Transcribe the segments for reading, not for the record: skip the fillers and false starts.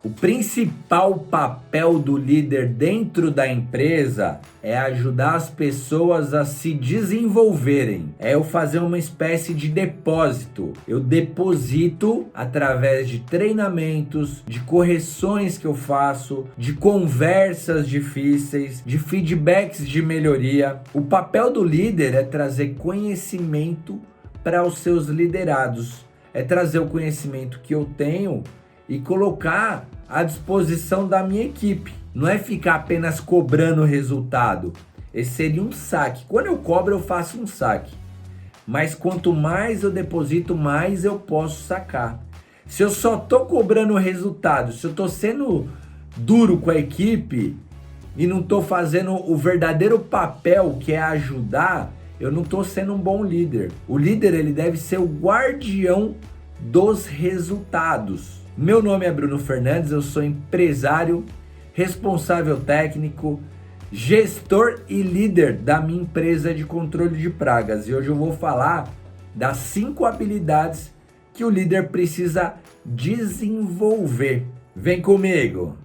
O principal papel do líder dentro da empresa é ajudar as pessoas a se desenvolverem. É eu fazer uma espécie de depósito. Eu deposito através de treinamentos, de correções que eu faço, de conversas difíceis, de feedbacks de melhoria. O papel do líder é trazer conhecimento para os seus liderados. É trazer o conhecimento que eu tenho e colocar à disposição da minha equipe. Não é ficar apenas cobrando o resultado. Esse seria um saque. Quando eu cobro, eu faço um saque. Mas quanto mais eu deposito, mais eu posso sacar. Se eu só estou cobrando o resultado, se eu estou sendo duro com a equipe e não estou fazendo o verdadeiro papel, que é ajudar, eu não estou sendo um bom líder. O líder, ele deve ser o guardião dos resultados. Meu nome é Bruno Fernandes, eu sou empresário, responsável técnico, gestor e líder da minha empresa de controle de pragas. E hoje eu vou falar das 5 habilidades que o líder precisa desenvolver. Vem comigo!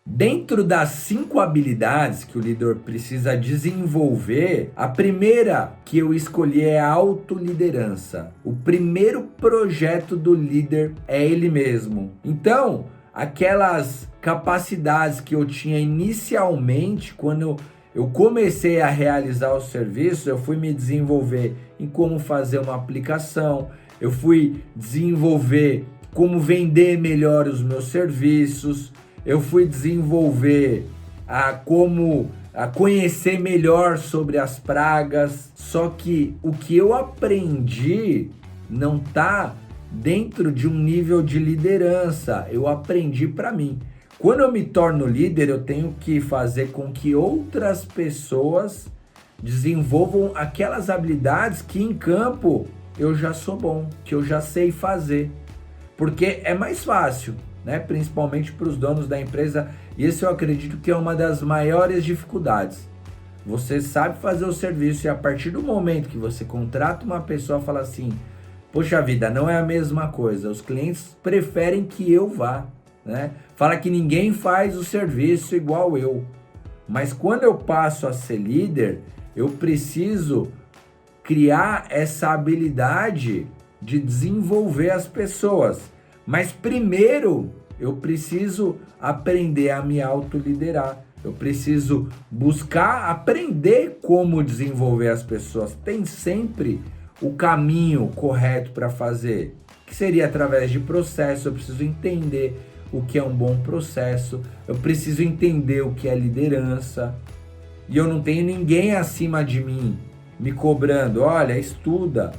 Dentro das 5 habilidades que o líder precisa desenvolver, a primeira que eu escolhi é a autoliderança. O primeiro projeto do líder é ele mesmo. Então, aquelas capacidades que eu tinha inicialmente, quando eu comecei a realizar o serviço, eu fui me desenvolver em como fazer uma aplicação, eu fui desenvolver como vender melhor os meus serviços, eu fui desenvolver como conhecer melhor sobre as pragas. Só que o que eu aprendi não está dentro de um nível de liderança. Eu aprendi para mim. Quando eu me torno líder, eu tenho que fazer com que outras pessoas desenvolvam aquelas habilidades que em campo eu já sou bom, que eu já sei fazer. Porque é mais fácil, né? Principalmente para os donos da empresa, e esse eu acredito que é uma das maiores dificuldades. Você sabe fazer o serviço e a partir do momento que você contrata uma pessoa, fala assim: poxa vida, não é a mesma coisa, os clientes preferem que eu vá, né? Fala que ninguém faz o serviço igual eu. Mas quando eu passo a ser líder, eu preciso criar essa habilidade de desenvolver as pessoas. Mas primeiro eu preciso aprender a me autoliderar. Eu preciso buscar aprender como desenvolver as pessoas. Tem sempre o caminho correto para fazer, que seria através de processo. Eu preciso entender o que é um bom processo. Eu preciso entender o que é liderança. E eu não tenho ninguém acima de mim me cobrando. Olha, estuda,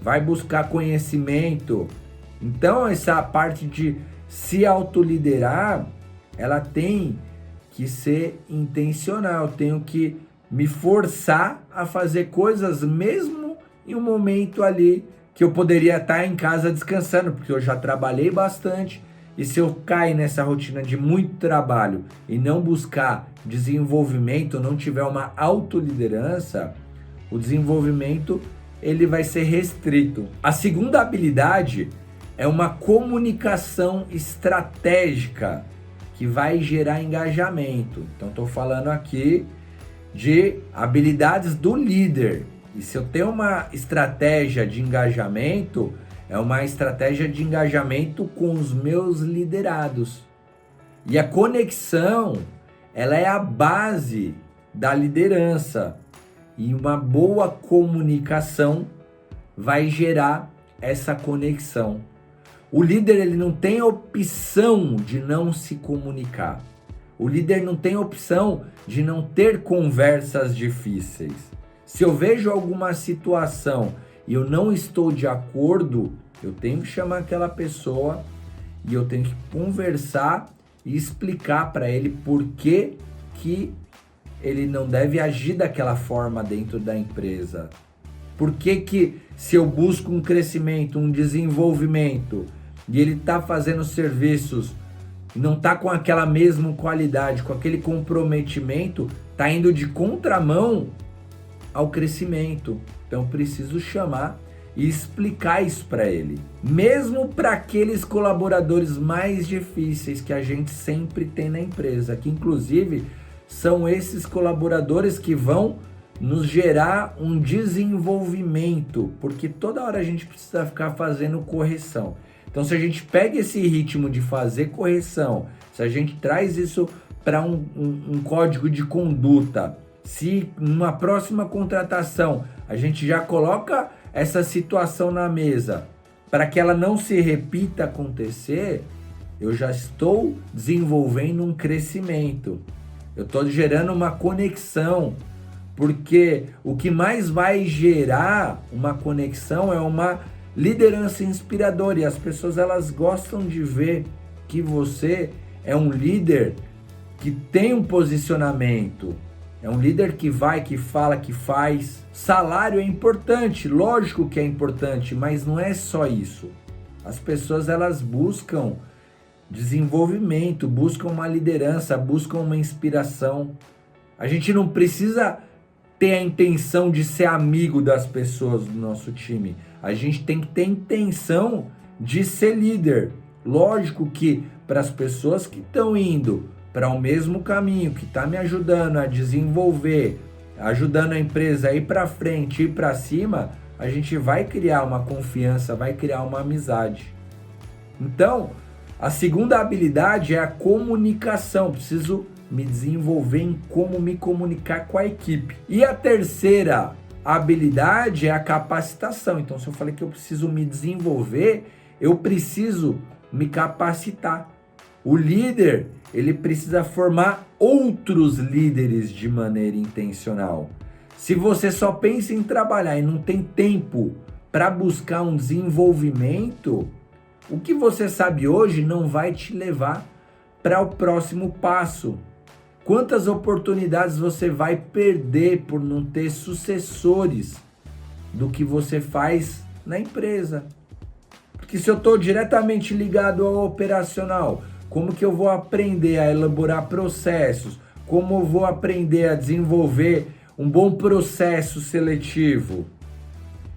vai buscar conhecimento. Então, essa parte de se autoliderar, ela tem que ser intencional. Eu tenho que me forçar a fazer coisas mesmo em um momento ali que eu poderia estar em casa descansando, porque eu já trabalhei bastante. E se eu cair nessa rotina de muito trabalho e não buscar desenvolvimento, não tiver uma autoliderança, o desenvolvimento ele vai ser restrito. A segunda habilidade é uma comunicação estratégica que vai gerar engajamento. Então, estou falando aqui de habilidades do líder. E se eu tenho uma estratégia de engajamento, é uma estratégia de engajamento com os meus liderados. E a conexão, ela é a base da liderança. E uma boa comunicação vai gerar essa conexão. O líder, ele não tem opção de não se comunicar. O líder não tem opção de não ter conversas difíceis. Se eu vejo alguma situação e eu não estou de acordo, eu tenho que chamar aquela pessoa e eu tenho que conversar e explicar para ele por que ele não deve agir daquela forma dentro da empresa. Por que se eu busco um crescimento, um desenvolvimento, e ele está fazendo serviços e não está com aquela mesma qualidade, com aquele comprometimento, está indo de contramão ao crescimento. Então preciso chamar e explicar isso para ele. Mesmo para aqueles colaboradores mais difíceis que a gente sempre tem na empresa, que inclusive são esses colaboradores que vão nos gerar um desenvolvimento, porque toda hora a gente precisa ficar fazendo correção. Então, se a gente pega esse ritmo de fazer correção, se a gente traz isso para um código de conduta, se numa próxima contratação a gente já coloca essa situação na mesa para que ela não se repita acontecer, eu já estou desenvolvendo um crescimento. Eu estou gerando uma conexão, porque o que mais vai gerar uma conexão é uma liderança inspiradora, e as pessoas elas gostam de ver que você é um líder que tem um posicionamento, é um líder que vai, que fala, que faz. Salário é importante, lógico que é importante, mas não é só isso. As pessoas elas buscam desenvolvimento, buscam uma liderança, buscam uma inspiração. A gente não precisa ter a intenção de ser amigo das pessoas do nosso time. A gente tem que ter intenção de ser líder. Lógico que para as pessoas que estão indo para o mesmo caminho, que está me ajudando a desenvolver, ajudando a empresa a ir para frente, ir para cima, a gente vai criar uma confiança, vai criar uma amizade. Então, a segunda habilidade é a comunicação. Preciso me desenvolver em como me comunicar com a equipe. E a terceira habilidade é a capacitação. Então, se eu falei que eu preciso me desenvolver, eu preciso me capacitar. O líder, ele precisa formar outros líderes de maneira intencional. Se você só pensa em trabalhar e não tem tempo para buscar um desenvolvimento, o que você sabe hoje não vai te levar para o próximo passo. Quantas oportunidades você vai perder por não ter sucessores do que você faz na empresa? Porque se eu estou diretamente ligado ao operacional, como que eu vou aprender a elaborar processos? Como eu vou aprender a desenvolver um bom processo seletivo?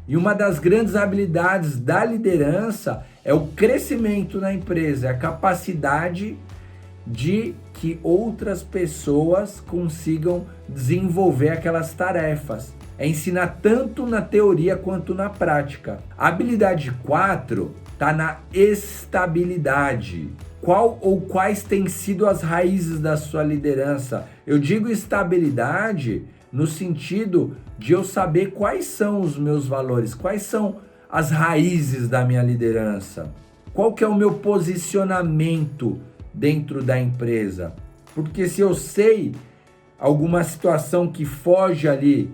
E uma das grandes habilidades da liderança é o crescimento na empresa, é a capacidade de que outras pessoas consigam desenvolver aquelas tarefas. É ensinar tanto na teoria quanto na prática. A habilidade 4 está na estabilidade. Qual ou quais têm sido as raízes da sua liderança? Eu digo estabilidade no sentido de eu saber quais são os meus valores, quais são as raízes da minha liderança, qual que é o meu posicionamento dentro da empresa. Porque se eu sei alguma situação que foge ali,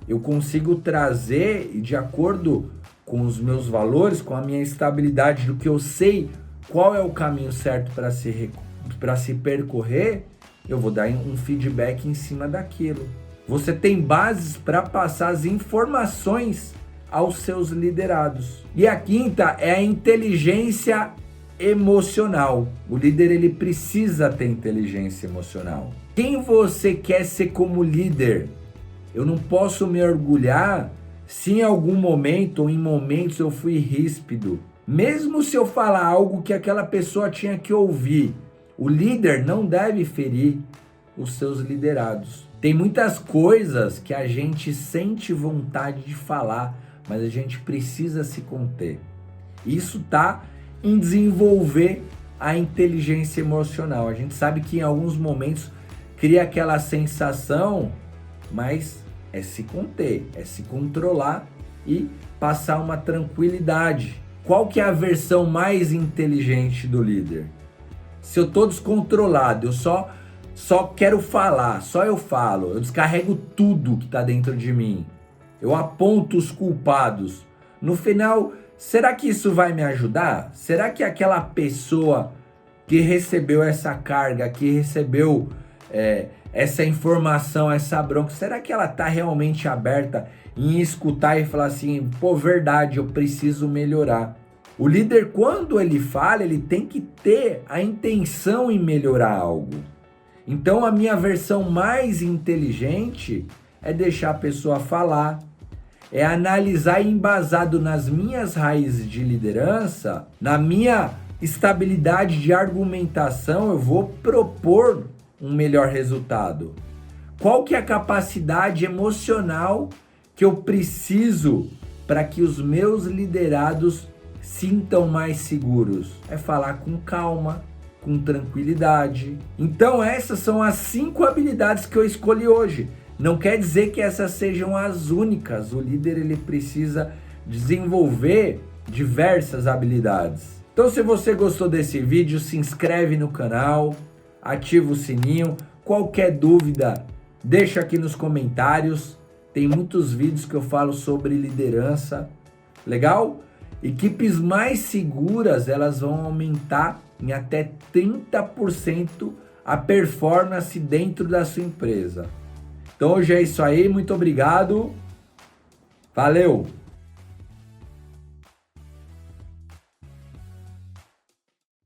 eu consigo trazer e de acordo com os meus valores, com a minha estabilidade do que eu sei, qual é o caminho certo para se percorrer, eu vou dar um feedback em cima daquilo. Você tem bases para passar as informações aos seus liderados. E a quinta é a inteligência emocional. O líder ele precisa ter inteligência emocional. Quem você quer ser como líder? Eu não posso me orgulhar se em algum momento ou em momentos eu fui ríspido. Mesmo se eu falar algo que aquela pessoa tinha que ouvir, o líder não deve ferir os seus liderados. Tem muitas coisas que a gente sente vontade de falar, mas a gente precisa se conter. Isso está em desenvolver a inteligência emocional. A gente sabe que em alguns momentos cria aquela sensação, mas é se conter, é se controlar e passar uma tranquilidade. Qual que é a versão mais inteligente do líder? Se eu estou descontrolado, eu só quero falar, só eu falo, eu descarrego tudo que está dentro de mim, eu aponto os culpados. No final, será que isso vai me ajudar? Será que aquela pessoa que recebeu essa carga, que recebeu essa informação, essa bronca, será que ela está realmente aberta em escutar e falar assim, pô, verdade, eu preciso melhorar? O líder, quando ele fala, ele tem que ter a intenção em melhorar algo. Então, a minha versão mais inteligente é deixar a pessoa falar, é analisar e embasado nas minhas raízes de liderança, na minha estabilidade de argumentação, eu vou propor um melhor resultado. Qual que é a capacidade emocional que eu preciso para que os meus liderados sintam mais seguros? É falar com calma, com tranquilidade. Então essas são as 5 habilidades que eu escolhi hoje. Não quer dizer que essas sejam as únicas. O líder ele precisa desenvolver diversas habilidades. Então se você gostou desse vídeo, se inscreve no canal, ativa o sininho. Qualquer dúvida, deixa aqui nos comentários. Tem muitos vídeos que eu falo sobre liderança. Legal? Equipes mais seguras, elas vão aumentar em até 30% a performance dentro da sua empresa. Então hoje é isso aí, muito obrigado. Valeu!